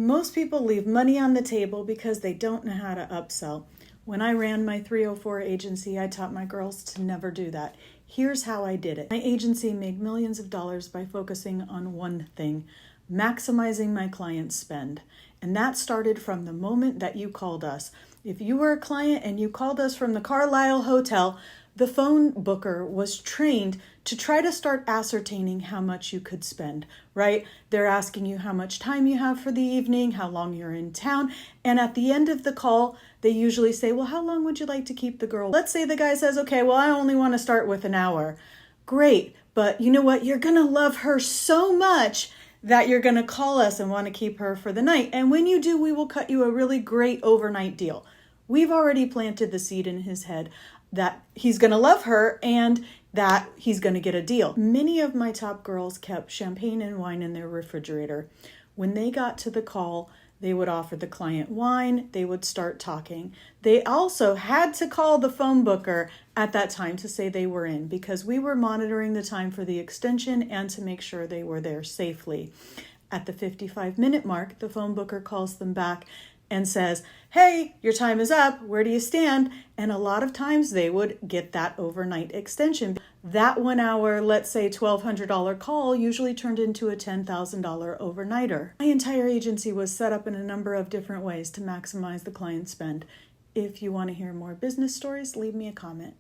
Most people leave money on the table because they don't know how to upsell. When I ran my 304 agency, I taught my girls to never do that. Here's how I did it. My agency made millions of dollars by focusing on one thing, maximizing my client's spend. And that started from the moment that you called us. If you were a client and you called us from the Carlisle Hotel, the phone booker was trained to try to start ascertaining how much you could spend, right? They're asking you how much time you have for the evening, how long you're in town. And at the end of the call, they usually say, well, how long would you like to keep the girl? Let's say the guy says, okay, well, I only want to start with an hour. Great. But you know what? You're going to love her so much that you're going to call us and want to keep her for the night. And when you do, we will cut you a really great overnight deal. We've already planted the seed in his head that he's going to love her and that he's going to get a deal. Many of my top girls kept champagne and wine in their refrigerator. When they got to the call, they would offer the client wine. They would start talking. They also had to call the phone booker at that time to say they were in because we were monitoring the time for the extension and to make sure they were there safely. At the 55-minute mark, the phone booker calls them back and says, hey, your time is up. Where do you stand? And a lot of times they would get that overnight extension. That 1 hour, let's say $1,200 call usually turned into a $10,000 overnighter. My entire agency was set up in a number of different ways to maximize the client spend. If you want to hear more business stories, leave me a comment.